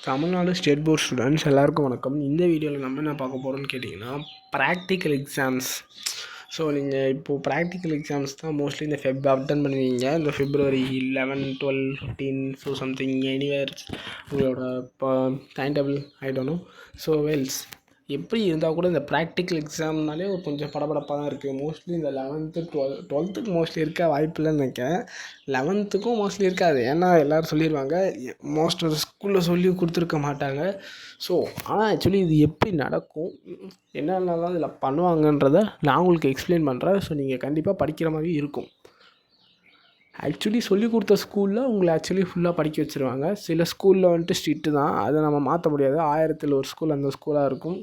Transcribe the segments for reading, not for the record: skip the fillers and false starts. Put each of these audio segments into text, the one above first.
Tamil Nadu state board students எல்லாருக்கும் வணக்கம். இந்த வீடியோவில் நம்ம என்ன பார்க்க போகிறோம்னு கேட்டிங்கன்னா, ப்ராக்டிக்கல் எக்ஸாம்ஸ். ஸோ நீங்கள் இப்போது ப்ராக்டிக்கல் எக்ஸாம்ஸ் தான் மோஸ்ட்லி இந்த அட்டன் பண்ணுவீங்க. இந்த February 11, 12, 15 ஸோ சம்திங் எனிவேர் உங்களோட இப்போ time table I don't know. So Wells எப்படி இருந்தால் கூட இந்த ப்ராக்டிக்கல் எக்ஸாம்னாலே ஒரு கொஞ்சம் படபடப்பாக தான் இருக்குது. மோஸ்ட்லி இந்த 11th 12th மோஸ்ட்லி இருக்க வாய்ப்பு இல்லைன்னு நினைக்கிறேன். 11th மோஸ்ட்லி இருக்காது. ஏன்னா எல்லோரும் சொல்லிடுவாங்க, மோஸ்ட் ஸ்கூலில் சொல்லி கொடுத்துருக்க மாட்டாங்க. ஸோ ஆனால் ஆக்சுவலி இது எப்படி நடக்கும், என்னென்னலாம் இதில் பண்ணுவாங்கன்றதை நான் உங்களுக்கு எக்ஸ்பிளைன் பண்ணுறேன். ஸோ நீங்கள் கண்டிப்பாக படிக்கிற மாதிரி இருக்கும். ஆக்சுவலி சொல்லிக் கொடுத்த ஸ்கூலில் உங்களை ஃபுல்லாக படிக்க வச்சுருவாங்க. சில ஸ்கூலில் வந்துட்டு ஸ்ட்ரிக்ட்டு தான், அதை நம்ம மாற்ற முடியாது. 1000ல் ஒரு ஸ்கூல் அந்த ஸ்கூலாக இருக்கும்.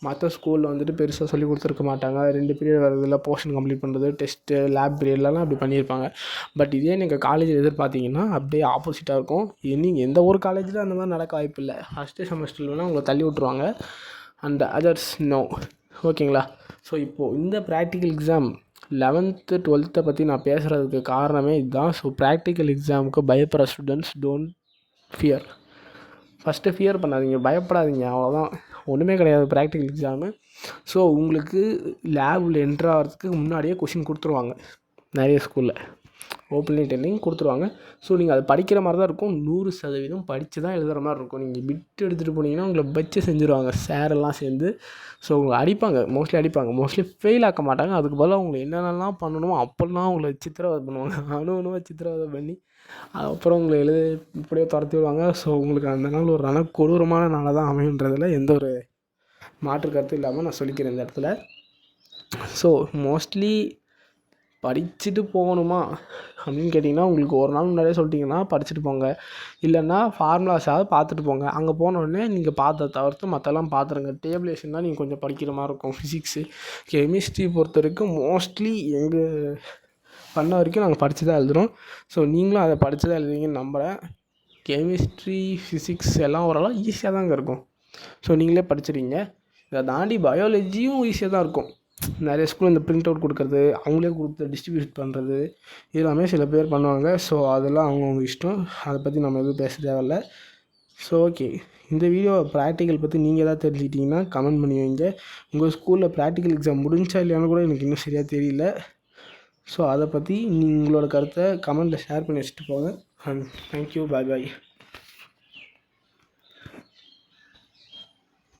மற்ற ஸ்கூலில் வந்துட்டு பெருசாக சொல்லிக் கொடுத்துருக்க மாட்டாங்க. 2 பீரியட் வரதில் போர்ஷன் கம்ப்ளீட் பண்ணுறது, டெஸ்ட்டு, லேப் பீரியட்லலாம் அப்படி பண்ணியிருப்பாங்க. பட் இதே நீங்கள் காலேஜில் எதிர்பார்த்தீங்கன்னா அப்படியே ஆப்போசிட்டாக இருக்கும். நீங்கள் எந்த ஒரு காலேஜில் அந்த மாதிரி நடக்க வாய்ப்பு இல்லை. ஃபஸ்ட்டு செமஸ்டரில் வேணால் உங்களை தள்ளி விட்ருவாங்க, அண்ட் அதர்ஸ் நோ. ஓகேங்களா? ஸோ இப்போது இந்த ப்ராக்டிக்கல் எக்ஸாம் 11th 12th பற்றி நான் பேசுகிறதுக்கு காரணமே இதுதான். ஸோ ப்ராக்டிக்கல் எக்ஸாமுக்கு பயப்படுற students don't fear. First fear பண்ணாதீங்க, பயப்படாதீங்க, அவ்வளோதான். ஒன்றுமே கிடையாது ப்ராக்டிக்கல் எக்ஸாமு. ஸோ உங்களுக்கு லேபில் என்ட்ரு ஆகிறதுக்கு முன்னாடியே கொஷின் கொடுத்துருவாங்க. நிறைய ஸ்கூலில் ஓப்பன்லி டெல்லிங் கொடுத்துருவாங்க. ஸோ நீங்கள் அது படிக்கிற மாதிரி தான் இருக்கும். 100% படித்து தான் எழுதுகிற மாதிரி இருக்கும். நீங்கள் பிட்டு எடுத்துகிட்டு போனீங்கன்னா உங்களை வச்சு செஞ்சுருவாங்க சாரெல்லாம் சேர்ந்து. ஸோ உங்களை அடிப்பாங்க, மோஸ்ட்லி ஃபெயில் ஆக்க மாட்டாங்க. அதுக்கு பதிலாக உங்களை என்னென்னலாம் பண்ணணுமோ அப்போல்லாம் உங்களை சித்திரவதை பண்ணுவாங்க. அணுவணுவாக சித்திரவதை பண்ணி அப்புறம் உங்களை இப்படியே துரத்தி விடுவாங்க. ஸோ உங்களுக்கு அந்த நாள் ஒரு கொடூரமான நாளாக தான் அமையுன்றதில் எந்த ஒரு மாற்று கருத்து இல்லாமல் நான் சொல்லிக்கிறேன் இந்த இடத்துல. ஸோ மோஸ்ட்லி படிச்சுட்டு போகணுமா அப்படின்னு கேட்டிங்கன்னா, உங்களுக்கு ஒரு நாள் முன்னாடியே சொல்லிட்டிங்கன்னா படிச்சுட்டு போங்க. இல்லைன்னா ஃபார்முலாஸாவது பார்த்துட்டு போங்க. அங்கே போனோடனே நீங்கள் பார்த்த தவிர்த்து மற்றெல்லாம் பார்த்துருங்க. டேபிளேஷன் தான் நீங்கள் கொஞ்சம் படிக்கிற மாதிரி இருக்கும். ஃபிசிக்ஸு, கெமிஸ்ட்ரி பொறுத்த வரைக்கும் மோஸ்ட்லி எங்கள் பண்ண வரைக்கும் நாங்கள் படித்து தான் எழுதுகிறோம். ஸோ நீங்களும் அதை படித்து தான் எழுதுவீங்கன்னு நம்புகிறேன். கெமிஸ்ட்ரி, ஃபிசிக்ஸ் எல்லாம் ஓரளவு ஈஸியாக தாங்க இருக்கும். ஸோ நீங்களே படிச்சிடுவீங்க. இதை தாண்டி பயாலஜியும் ஈஸியாக தான் இருக்கும். நிறைய ஸ்கூல் இந்த பிரிண்ட் அவுட் கொடுக்குறது, அவங்களே கொடுத்து டிஸ்ட்ரிபியூட் பண்ணுறது, எல்லாமே சில பேர் பண்ணுவாங்க. ஸோ அதெல்லாம் அவங்கவுங்க இஷ்டம். அதை பற்றி நம்ம எதுவும் பேச தேவையில்ல. ஸோ ஓகே, இந்த வீடியோ ப்ராக்டிக்கல் பற்றி நீங்கள் எதாவது தெரிஞ்சுக்கிட்டிங்கன்னா கமெண்ட் பண்ணி வைங்க. உங்கள் ஸ்கூலில் ப்ராக்டிக்கல் எக்ஸாம் முடிஞ்சா இல்லையான்னு கூட எனக்கு இன்னும் சரியாக தெரியல. ஸோ அதை பற்றி உங்களோட கருத்தை கமெண்ட்டில் ஷேர் பண்ணி வச்சுட்டு போங்க. And thank you, bye bye.